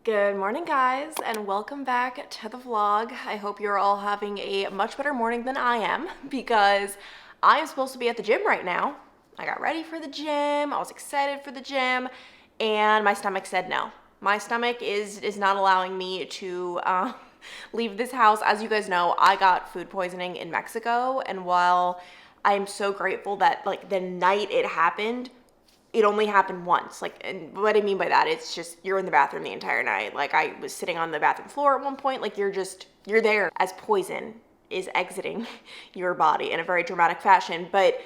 Good morning, guys, and welcome back to the vlog. I hope you're all having a much better morning than I am because I am supposed to be at the gym right now. I got ready for the gym, I was excited for the gym, and my stomach said no. My stomach is not allowing me to leave this house. As you guys know, I got food poisoning in Mexico, and while I am so grateful that like the night it happened, it only happened once. Like, and what I mean by that, it's just you're in the bathroom the entire night. Like, I was sitting on the bathroom floor at one point. Like, you're there as poison is exiting your body in a very dramatic fashion. But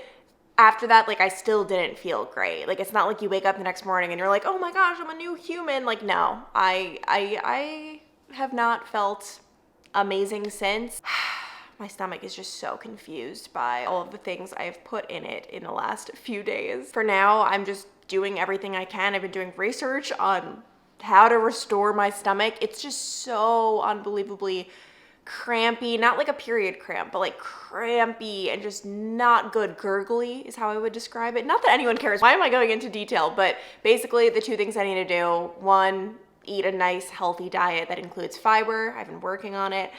after that, like, I still didn't feel great. Like, it's not like you wake up the next morning and you're like, oh my gosh, I'm a new human. Like, no, I have not felt amazing since. My stomach is just so confused by all of the things I have put in it in the last few days. For now, I'm just doing everything I can. I've been doing research on how to restore my stomach. It's just so unbelievably crampy, not like a period cramp, but like crampy and just not good. Gurgly is how I would describe it. Not that anyone cares. Why am I going into detail? But basically the two things I need to do, one, eat a nice healthy diet that includes fiber. I've been working on it.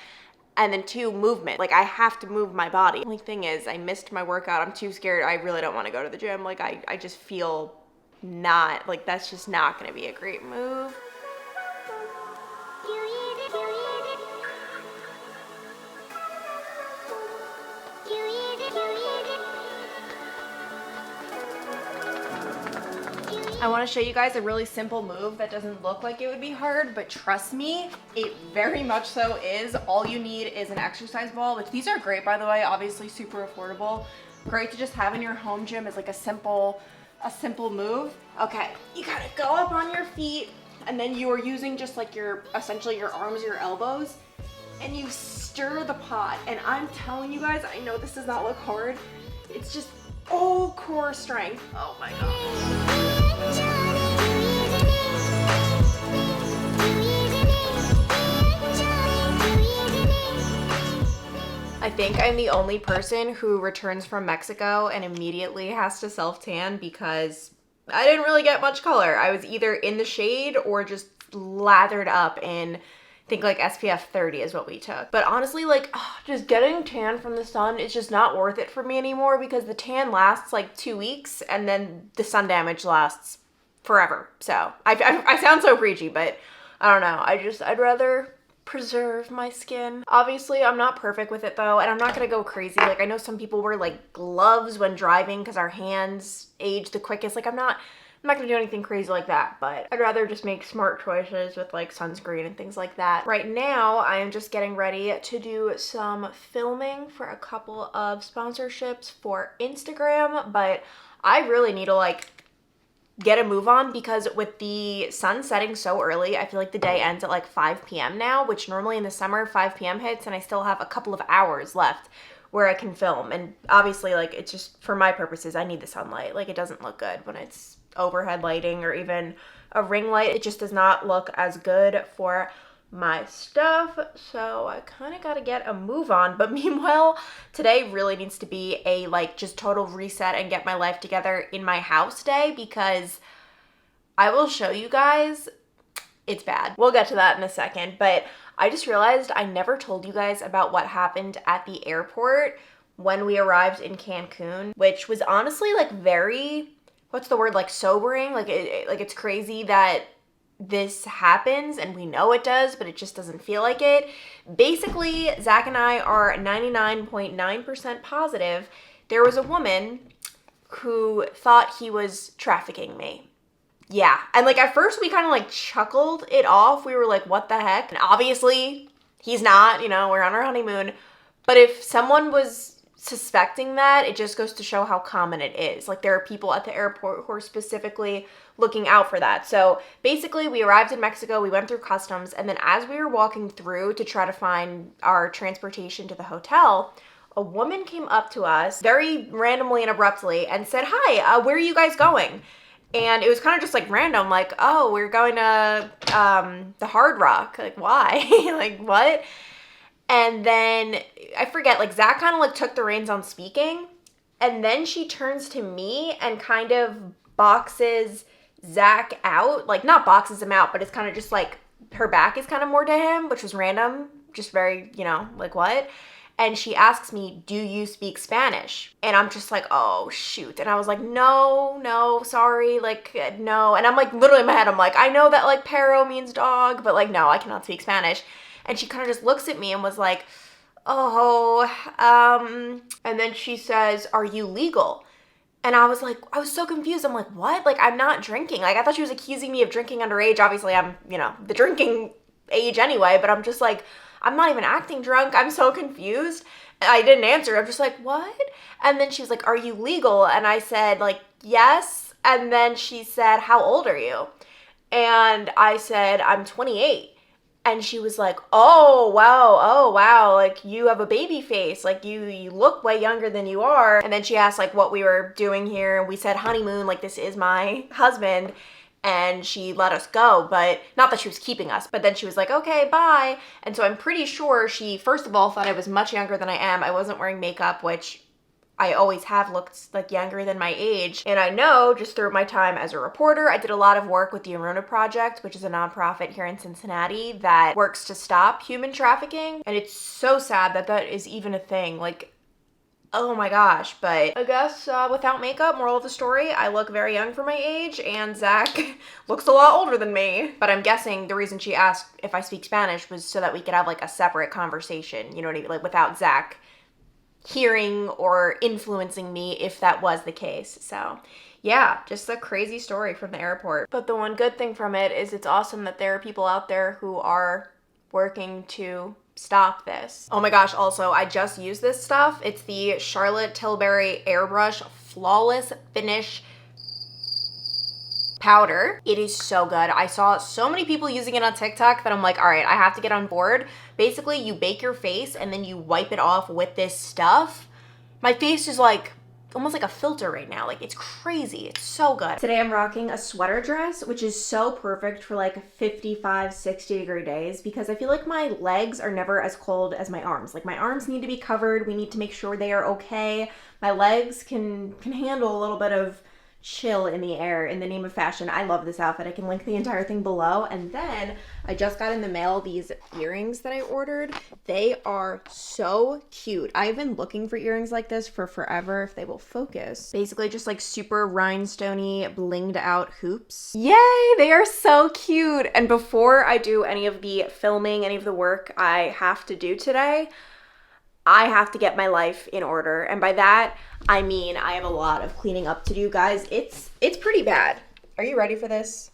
And then two, movement. Like, I have to move my body. The only thing is I missed my workout. I'm too scared. I really don't want to go to the gym. Like, I just feel not, like, that's just not going to be a great move. I want to show you guys a really simple move that doesn't look like it would be hard, but trust me, it very much so is. All you need is an exercise ball, which these are great, by the way, obviously super affordable. Great to just have in your home gym as like a simple move. Okay, you gotta go up on your feet, and then you are using just like essentially your arms, your elbows, and you stir the pot. And I'm telling you guys, I know this does not look hard. It's just all core strength. Oh my God. I think I'm the only person who returns from Mexico and immediately has to self-tan because I didn't really get much color. I was either in the shade or just lathered up in, I think like SPF 30 is what we took. But honestly, like just getting tan from the sun is just not worth it for me anymore because the tan lasts like 2 weeks and then the sun damage lasts forever. So I sound so preachy, but I don't know. I'd rather preserve my skin. Obviously, I'm not perfect with it though, and I'm not gonna go crazy. Like, I know some people wear like gloves when driving because our hands age the quickest. Like, I'm not gonna do anything crazy like that, but I'd rather just make smart choices with like sunscreen and things like that. Right now, I am just getting ready to do some filming for a couple of sponsorships for Instagram, but I really need to like get a move on because with the sun setting so early, I feel like the day ends at like 5 p.m. now, which normally in the summer 5 p.m. hits and I still have a couple of hours left where I can film. And obviously, like, it's just for my purposes, I need the sunlight. Like, it doesn't look good when it's overhead lighting or even a ring light. It just does not look as good for my stuff, so I kind of got to get a move on. But meanwhile, today really needs to be a like just total reset and get my life together in my house day because I will show you guys, it's bad. We'll get to that in a second, but I just realized I never told you guys about what happened at the airport when we arrived in Cancun, which was honestly like very, what's the word, like sobering. Like it's crazy that this happens and we know it does, but it just doesn't feel like it. Basically, Zach and I are 99.9% positive there was a woman who thought he was trafficking me. Yeah, and like at first we kind of like chuckled it off. We were like, what the heck? And obviously he's not, you know, we're on our honeymoon. But if someone was suspecting that, it just goes to show how common it is. Like, there are people at the airport who are specifically looking out for that. So basically, we arrived in Mexico, we went through customs, and then as we were walking through to try to find our transportation to the hotel, a woman came up to us very randomly and abruptly and said, hi, where are you guys going? And it was kind of just like random, like, oh, we're going to the Hard Rock. Like, why? Like, what? And then I forget, like Zach kind of like took the reins on speaking. And then she turns to me and kind of boxes Zach out. Like, not boxes him out, but it's kind of just like her back is kind of more to him, which was random, just very, you know, like what? And she asks me, do you speak Spanish? And I'm just like, oh, shoot. And I was like, no, sorry, like, no. And I'm like, literally in my head, I'm like, I know that like perro means dog, but like, no, I cannot speak Spanish. And she kind of just looks at me and was like, oh, and then she says, are you legal? And I was so confused. I'm like, what? Like, I'm not drinking. Like, I thought she was accusing me of drinking underage. Obviously, I'm, you know, the drinking age anyway, but I'm just like, I'm not even acting drunk. I'm so confused. I didn't answer. I'm just like, what? And then she was like, are you legal? And I said, like, yes. And then she said, how old are you? And I said, I'm 28. And she was like, oh, wow, like, you have a baby face. Like, you look way younger than you are. And then she asked, like, what we were doing here. And we said honeymoon, like, this is my husband. And she let us go, but not that she was keeping us, but then she was like, okay, bye. And so I'm pretty sure she, first of all, thought I was much younger than I am. I wasn't wearing makeup, which I always have looked like younger than my age. And I know just through my time as a reporter, I did a lot of work with the Arona Project, which is a nonprofit here in Cincinnati that works to stop human trafficking. And it's so sad that that is even a thing. Like, oh my gosh, but I guess without makeup, moral of the story, I look very young for my age, and Zach looks a lot older than me. But I'm guessing the reason she asked if I speak Spanish was so that we could have like a separate conversation, you know what I mean? Like without Zach hearing or influencing me if that was the case. So yeah, just a crazy story from the airport. But the one good thing from it is it's awesome that there are people out there who are working to stop this. Oh my gosh, also, I just used this stuff. It's the Charlotte Tilbury Airbrush Flawless Finish powder. It is so good. I saw so many people using it on TikTok that I'm like, all right, I have to get on board. Basically, you bake your face and then you wipe it off with this stuff. My face is like almost like a filter right now. Like, it's crazy. It's so good. Today I'm rocking a sweater dress, which is so perfect for like 55, 60 degree days because I feel like my legs are never as cold as my arms. Like, my arms need to be covered. We need to make sure they are okay. My legs can handle a little bit of chill in the air in the name of fashion. I love this outfit. I can link the entire thing below. And then I just got in the mail these earrings that I ordered. They are so cute. I've been looking for earrings like this for forever, if they will focus. Basically just like super rhinestone-y, blinged out hoops. Yay, they are so cute. And before I do any of the filming, any of the work I have to do today, I have to get my life in order. And by that, I mean I have a lot of cleaning up to do, guys. It's pretty bad. Are you ready for this?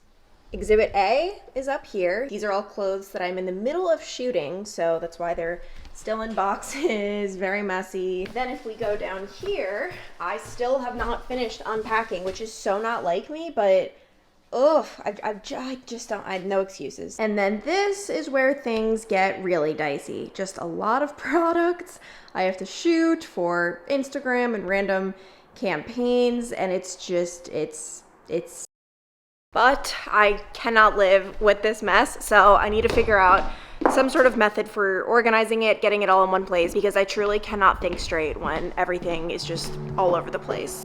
Exhibit A is up here. These are all clothes that I'm in the middle of shooting, so that's why they're still in boxes, very messy. Then if we go down here, I still have not finished unpacking, which is so not like me, but ugh, I just don't, I have no excuses. And then this is where things get really dicey. Just a lot of products I have to shoot for Instagram and random campaigns, and it's just, it's but I cannot live with this mess, so I need to figure out some sort of method for organizing it, getting it all in one place, because I truly cannot think straight when everything is just all over the place.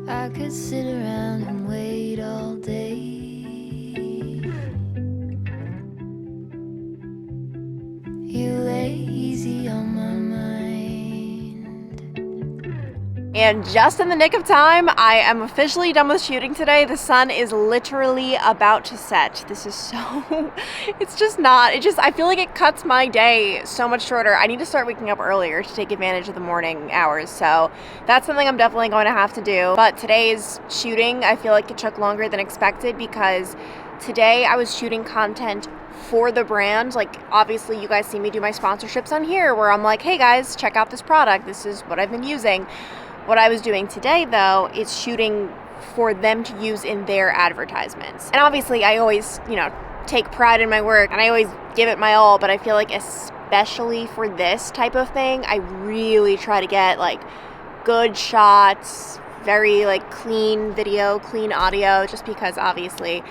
I could sit around and wait all day. You lay easy on my mind. And just in the nick of time, I am officially done with shooting today. The sun is literally about to set. This is so, it's just not, I feel like it cuts my day so much shorter. I need to start waking up earlier to take advantage of the morning hours. So that's something I'm definitely going to have to do. But today's shooting, I feel like it took longer than expected because today I was shooting content for the brand. Like, obviously you guys see me do my sponsorships on here where I'm like, hey guys, check out this product. This is what I've been using. What I was doing today, though, is shooting for them to use in their advertisements. And obviously, I always, take pride in my work, and I always give it my all, but I feel like especially for this type of thing, I really try to get, good shots, very, clean video, clean audio, just because, obviously,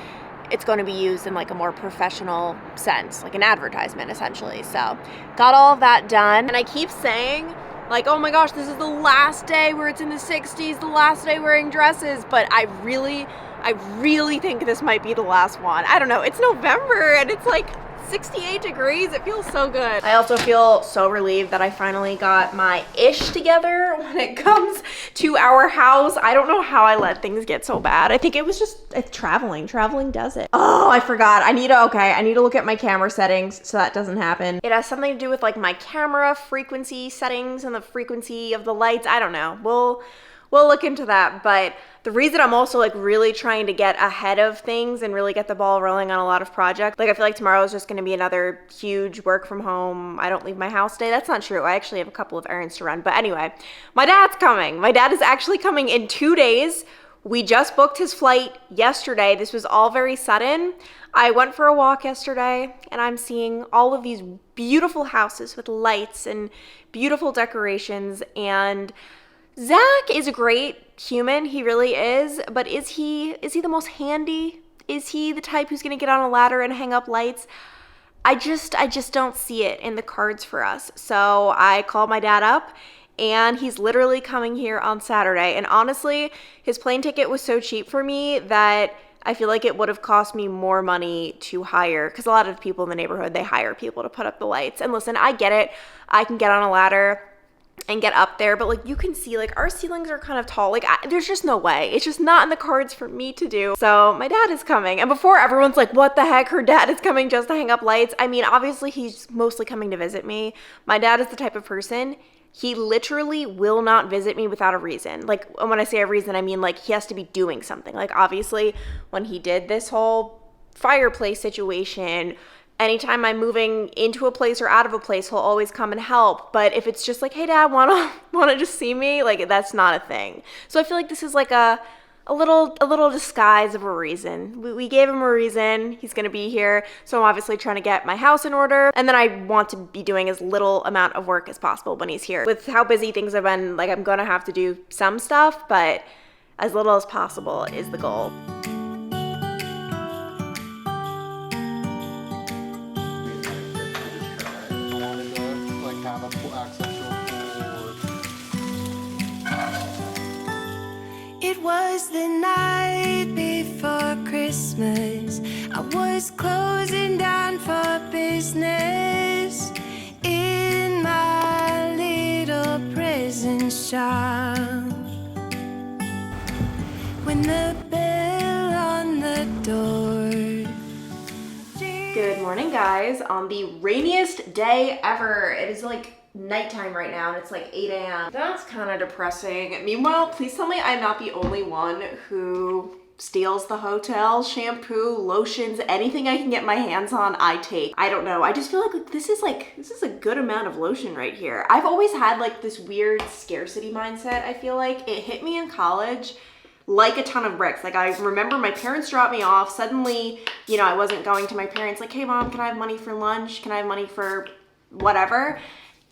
it's going to be used in like a more professional sense, like an advertisement essentially. So got all of that done. And I keep saying like, oh my gosh, this is the last day where it's in the 60s, the last day wearing dresses. But I really think this might be the last one. I don't know, it's November and it's like 68 degrees. It feels so good. I also feel so relieved that I finally got my ish together when it comes to our house. I don't know how I let things get so bad. I think it was just traveling. Traveling does it. Oh, I forgot. I need to look at my camera settings so that doesn't happen. It has something to do with like my camera frequency settings and the frequency of the lights. I don't know. We'll look into that. But the reason I'm also like really trying to get ahead of things and really get the ball rolling on a lot of projects, like I feel like tomorrow is just going to be another huge work from home, I don't leave my house day. That's not true. I actually have a couple of errands to run. But anyway, my dad's coming. My dad is actually coming in 2 days. We just booked his flight yesterday. This was all very sudden. I went for a walk yesterday and I'm seeing all of these beautiful houses with lights and beautiful decorations, and Zach is a great human, he really is, but is he the most handy? Is he the type who's gonna get on a ladder and hang up lights? I just don't see it in the cards for us. So I called my dad up and he's literally coming here on Saturday. And honestly, his plane ticket was so cheap for me that I feel like it would have cost me more money to hire, because a lot of people in the neighborhood, they hire people to put up the lights. And listen, I get it. I can get on a ladder and get up there, but like you can see like our ceilings are kind of tall. Like there's just no way. It's just not in the cards for me to do. So my dad is coming, and before everyone's like, what the heck, her dad is coming just to hang up lights. I mean, obviously he's mostly coming to visit me. My dad is the type of person, he literally will not visit me without a reason. Like when I say a reason, I mean like he has to be doing something. Like obviously when he did this whole fireplace situation, anytime I'm moving into a place or out of a place, he'll always come and help. But if it's just like, hey dad, wanna just see me? Like that's not a thing. So I feel like this is like a little disguise of a reason. We gave him a reason. He's gonna be here. So I'm obviously trying to get my house in order. And then I want to be doing as little amount of work as possible when he's here. With how busy things have been, like I'm gonna have to do some stuff, but as little as possible is the goal. It was the night before Christmas. I was closing down for business in my little present shop, when the bell on the door. Good morning, guys. On the rainiest day ever. It is like nighttime right now and it's like 8 a.m. That's kind of depressing. Meanwhile, please tell me I'm not the only one who steals the hotel shampoo, lotions, anything I can get my hands on, I take. I don't know. I just feel like this is a good amount of lotion right here. I've always had like this weird scarcity mindset. I feel like it hit me in college like a ton of bricks. Like I remember my parents dropped me off. Suddenly, you know, I wasn't going to my parents like, hey mom, can I have money for lunch? Can I have money for whatever?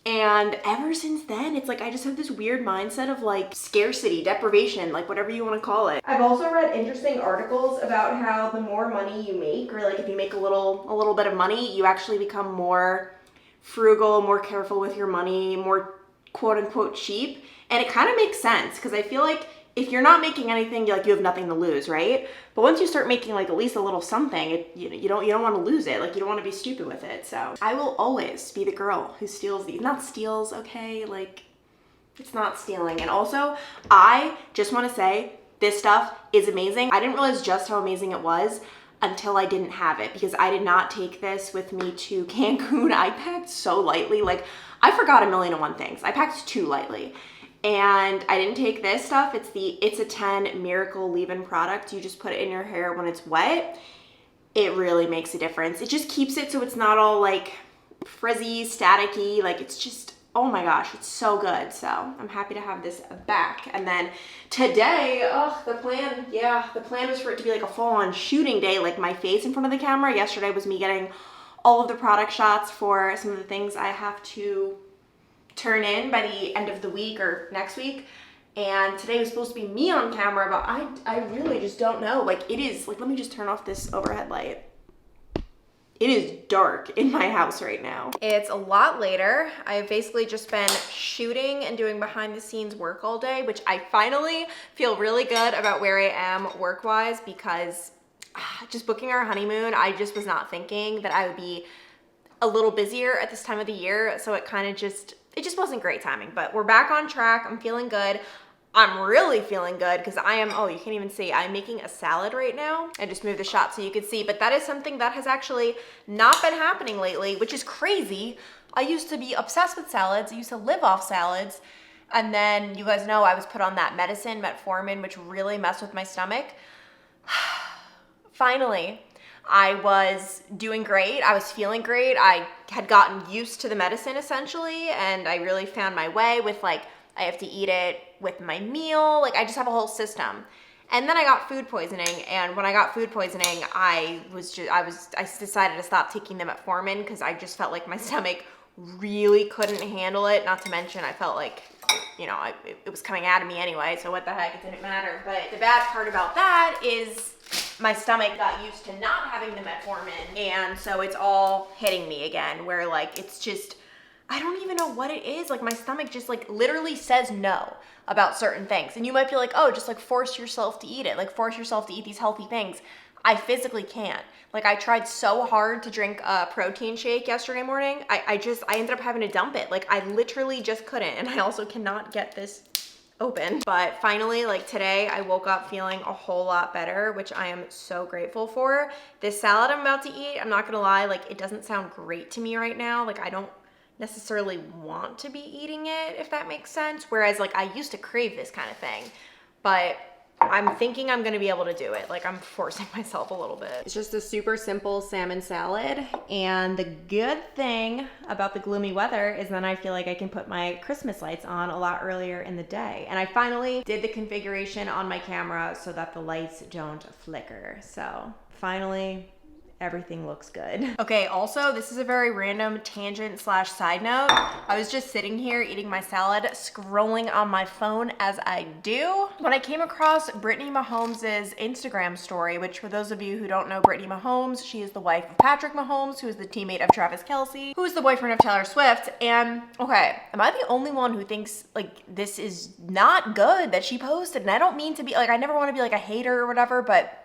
And ever since then, it's like I just have this weird mindset of like scarcity, deprivation, like whatever you want to call it. I've also read interesting articles about how the more money you make, or like if you make a little bit of money, you actually become more frugal, more careful with your money, more quote unquote cheap. And it kind of makes sense because I feel like if you're not making anything, you have nothing to lose, right? But once you start making like at least a little something, you don't want to lose it. Like you don't want to be stupid with it. So I will always be the girl who steals these. Not steals, okay? Like it's not stealing. And also, I just want to say this stuff is amazing. I didn't realize just how amazing it was until I didn't have it, because I did not take this with me to Cancun. I packed so lightly. Like I forgot 1,000,001 things. I packed too lightly. And I didn't take this stuff. It's the It's a 10 Miracle Leave-In product. You just put it in your hair when it's wet. It really makes a difference. It just keeps it so it's not all like frizzy, staticky. Like it's just, oh my gosh, it's so good. So I'm happy to have this back. And then today, the plan was for it to be like a full-on shooting day, like my face in front of the camera. Yesterday was me getting all of the product shots for some of the things I have to turn in by the end of the week or next week. And today was supposed to be me on camera, but I really just don't know. Like, it is, like, let me just turn off this overhead light. It is dark in my house right now. It's a lot later. I've basically just been shooting and doing behind the scenes work all day, which I finally feel really good about where I am work-wise, because just booking our honeymoon, I just was not thinking that I would be a little busier at this time of the year. So it kind of just, it just wasn't great timing, but we're back on track. I'm feeling good. I'm really feeling good because I am, oh, you can't even see, I'm making a salad right now. I just moved the shot so you could see, but that is something that has actually not been happening lately, which is crazy. I used to be obsessed with salads. I used to live off salads. And then you guys know I was put on that medicine, metformin, which really messed with my stomach. Finally, I was doing great. I was feeling great. I had gotten used to the medicine essentially, and I really found my way with, like, I have to eat it with my meal. Like, I just have a whole system. And then I got food poisoning, and when I got food poisoning, I decided to stop taking the metformin because I just felt like my stomach really couldn't handle it. Not to mention, I felt like, you know, it was coming out of me anyway, so what the heck, it didn't matter. But the bad part about that is my stomach got used to not having the metformin, and so it's all hitting me again, where, like, it's just, I don't even know what it is. Like, my stomach just, like, literally says no about certain things. And you might be like, oh, just, like, force yourself to eat it. Like, force yourself to eat these healthy things. I physically can't. Like, I tried so hard to drink a protein shake yesterday morning. I ended up having to dump it. Like, I literally just couldn't. And I also cannot get this open. But finally, like, today I woke up feeling a whole lot better, which I am so grateful for. This salad I'm about to eat, I'm not gonna lie, like, it doesn't sound great to me right now. Like, I don't necessarily want to be eating it, if that makes sense. Whereas, like, I used to crave this kind of thing, but I'm thinking I'm gonna be able to do it. Like, I'm forcing myself a little bit. It's just a super simple salmon salad. And the good thing about the gloomy weather is then I feel like I can put my Christmas lights on a lot earlier in the day. And I finally did the configuration on my camera so that the lights don't flicker. So finally, everything looks good. Okay, also, this is a very random tangent slash side note. I was just sitting here eating my salad, scrolling on my phone as I do, when I came across Brittany Mahomes' Instagram story, which, for those of you who don't know Brittany Mahomes, she is the wife of Patrick Mahomes, who is the teammate of Travis Kelce, who is the boyfriend of Taylor Swift. And, okay, am I the only one who thinks, like, this is not good that she posted? And I don't mean to be, like, I never want to be, like, a hater or whatever, but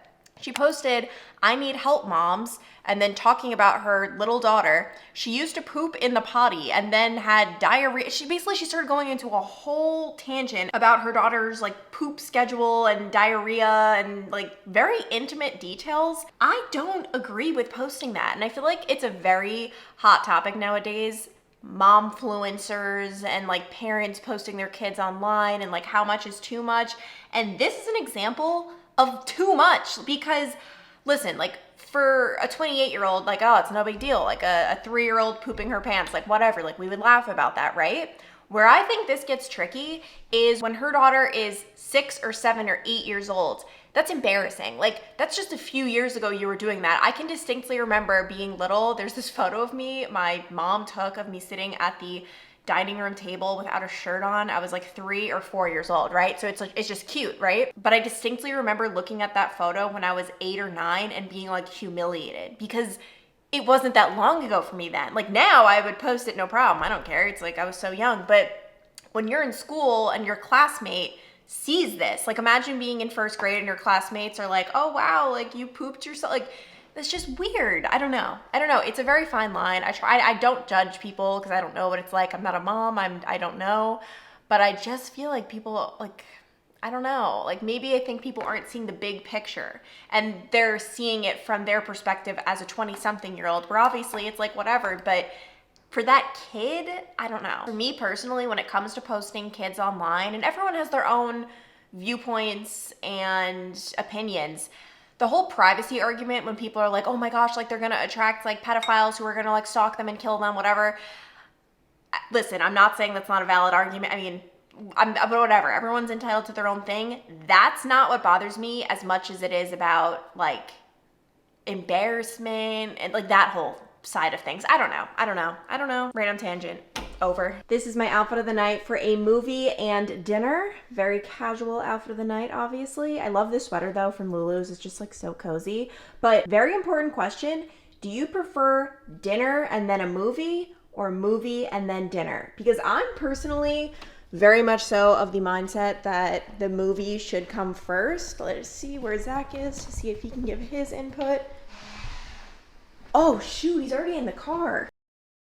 she posted, "I need help, moms," and then talking about her little daughter. She used to poop in the potty and then had diarrhea. She started going into a whole tangent about her daughter's, like, poop schedule and diarrhea and, like, very intimate details. I don't agree with posting that, and I feel like it's a very hot topic nowadays. Momfluencers and, like, parents posting their kids online and, like, how much is too much. And this is an example of too much, because listen, like, for a 28-year-old, like, oh, it's no big deal. Like, a 3-year-old pooping her pants, like, whatever, like, we would laugh about that, right? Where I think this gets tricky is when her daughter is 6 or 7 or 8 years old. That's embarrassing. Like, that's just a few years ago you were doing that. I can distinctly remember being little. There's this photo of me my mom took of me sitting at the dining room table without a shirt on. I was like 3 or 4 years old, right? So it's like, it's just cute, right? But I distinctly remember looking at that photo when I was 8 or 9 and being, like, humiliated, because it wasn't that long ago for me then. Like, now I would post it, no problem. I don't care. It's like, I was so young. But when you're in school and your classmate sees this, like, imagine being in 1st grade and your classmates are like, oh wow, like, you pooped yourself. Like, it's just weird. I don't know. It's a very fine line. I don't judge people because I don't know what it's like. I'm not a mom. I don't know. But I just feel like people, like, I don't know. Like, maybe I think people aren't seeing the big picture and they're seeing it from their perspective as a 20-something-year-old, where obviously it's like, whatever. But for that kid, I don't know. For me personally, when it comes to posting kids online, and everyone has their own viewpoints and opinions, the whole privacy argument, when people are like, oh my gosh, like, they're gonna attract, like, pedophiles who are gonna, like, stalk them and kill them, whatever. Listen, I'm not saying that's not a valid argument. I mean, but whatever. Everyone's entitled to their own thing. That's not what bothers me as much as it is about, like, embarrassment and, like, that whole side of things. I don't know. Random tangent. over. This is my outfit of the night for a movie and dinner. Very casual outfit of the night, obviously. I love this sweater though from Lulu's. It's just like so cozy. But very important question, do you prefer dinner and then a movie or movie and then dinner? Because I'm personally very much so of the mindset that the movie should come first. Let's see where Zach is to see if he can give his input. Oh shoot, he's already in the car.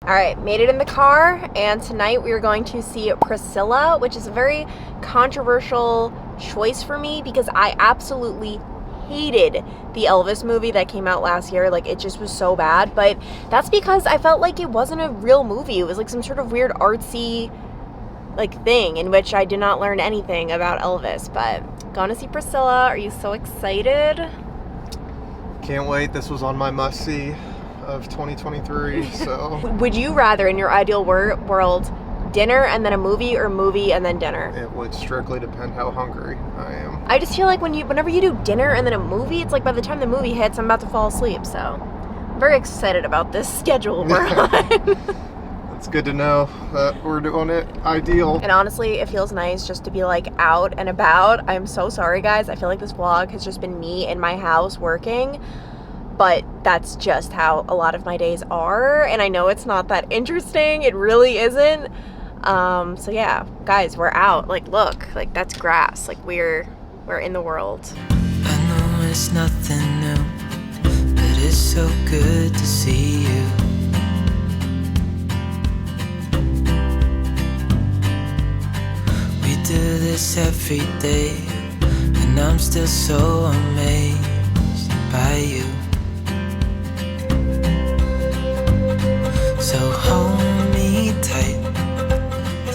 All right, made it in the car, and tonight we are going to see Priscilla, which is a very controversial choice for me because I absolutely hated the Elvis movie that came out last year. Like, it just was so bad, but that's because I felt like it wasn't a real movie. It was like some sort of weird artsy like thing in which I did not learn anything about Elvis. But going to see Priscilla. Are you so excited? Can't wait. This was on my must-see of 2023, so. Would you rather, in your ideal world, dinner and then a movie or movie and then dinner? It would strictly depend how hungry I am. I just feel like whenever you do dinner and then a movie, it's like by the time the movie hits, I'm about to fall asleep. So I'm very excited about this schedule we're on. It's good to know that we're doing it ideal. And honestly, it feels nice just to be like out and about. I'm so sorry, guys. I feel like this vlog has just been me in my house working, but that's just how a lot of my days are. And I know it's not that interesting. It really isn't. So yeah, guys, we're out. Like, look, like that's grass. Like we're in the world. I know it's nothing new, but it's so good to see you. We do this every day, and I'm still so amazed by you. So hold me tight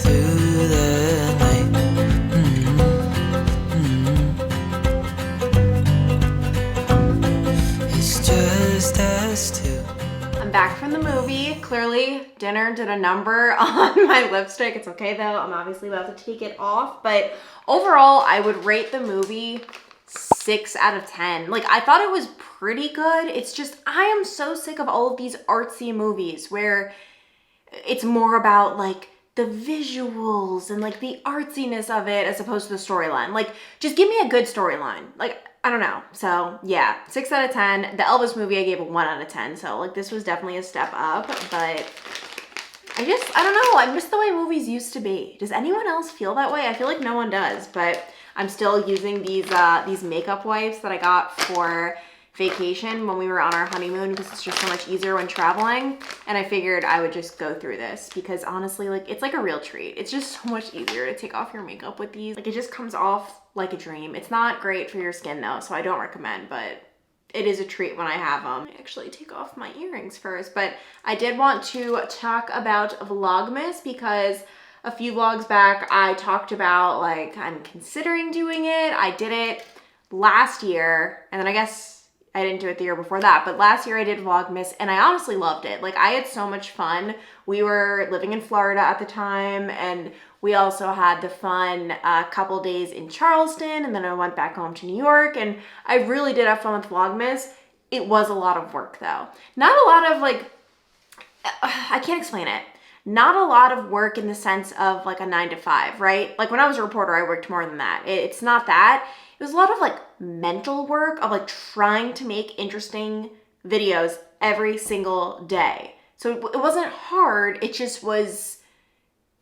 through the night. It's just us two. I'm back from the movie. Clearly, dinner did a number on my lipstick. It's okay though. I'm obviously about to take it off. But overall, I would rate the movie 6 out of 10. Like, I thought it was pretty good. It's just, I am so sick of all of these artsy movies where it's more about like the visuals and like the artsiness of it as opposed to the storyline. Like, just give me a good storyline. Like, I don't know. So yeah, 6 out of 10. The Elvis movie I gave a 1 out of 10. So like this was definitely a step up, but I don't know. I miss the way movies used to be. Does anyone else feel that way? I feel like no one does, but I'm still using these makeup wipes that I got for vacation when we were on our honeymoon because it's just so much easier when traveling. And I figured I would just go through this because honestly, like it's like a real treat. It's just so much easier to take off your makeup with these. Like it just comes off like a dream. It's not great for your skin though, so I don't recommend, but it is a treat when I have them. I actually take off my earrings first, but I did want to talk about vlogmas because a few vlogs back I talked about like I'm considering doing it. I did it last year, and then I guess I didn't do it the year before that, but last year I did Vlogmas and I honestly loved it. Like I had so much fun. We were living in Florida at the time, and we also had the fun couple days in Charleston, and then I went back home to New York, and I really did have fun with Vlogmas. It was a lot of work though. Not a lot of like, I can't explain it. Not a lot of work in the sense of like a 9 to 5, right? Like when I was a reporter, I worked more than that. It's not that. It was a lot of like mental work of like trying to make interesting videos every single day. So it wasn't hard. It just was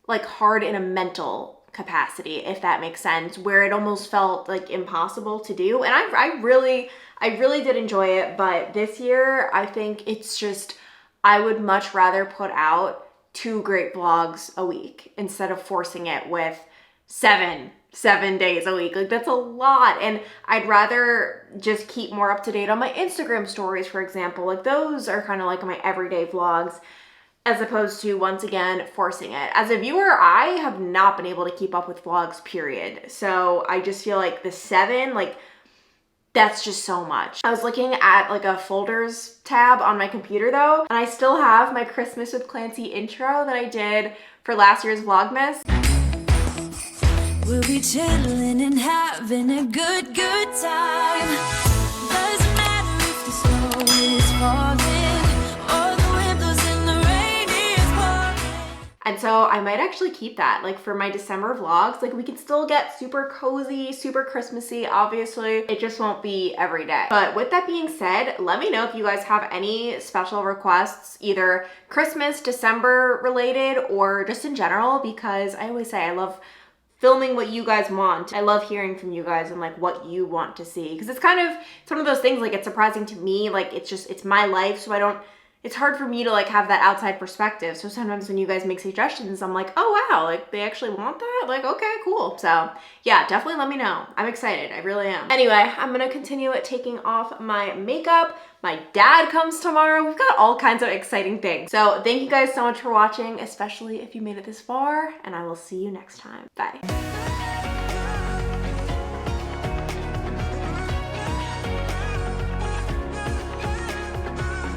like hard in a mental capacity, if that makes sense, where it almost felt like impossible to do. And I really did enjoy it. But this year, I think it's just, I would much rather put out 2 great vlogs a week instead of forcing it with 7 days a week. Like that's a lot. And I'd rather just keep more up to date on my Instagram stories, for example. Like those are kind of like my everyday vlogs as opposed to, once again, forcing it. As a viewer, I have not been able to keep up with vlogs, period. So I just feel like the 7, like that's just so much. I was looking at like a folders tab on my computer though, and I still have my Christmas with Clancy intro that I did for last year's Vlogmas. We'll be chilling and having a good time. Doesn't matter if the snow is falling or the windows in the rain is pouring. And so I might actually keep that, like for my December vlogs. Like we can still get super cozy, super Christmassy, obviously. It just won't be every day. But with that being said, let me know if you guys have any special requests, either Christmas, December related, or just in general, because I always say I love filming what you guys want. I love hearing from you guys and like what you want to see, because it's one of those things, like it's surprising to me, like it's my life, so it's hard for me to like have that outside perspective. So sometimes when you guys make suggestions, I'm like, oh wow, like they actually want that? Like, okay, cool. So yeah, definitely let me know. I'm excited, I really am. Anyway, I'm gonna continue taking off my makeup. My dad comes tomorrow. We've got all kinds of exciting things. So thank you guys so much for watching, especially if you made it this far, and I will see you next time. Bye.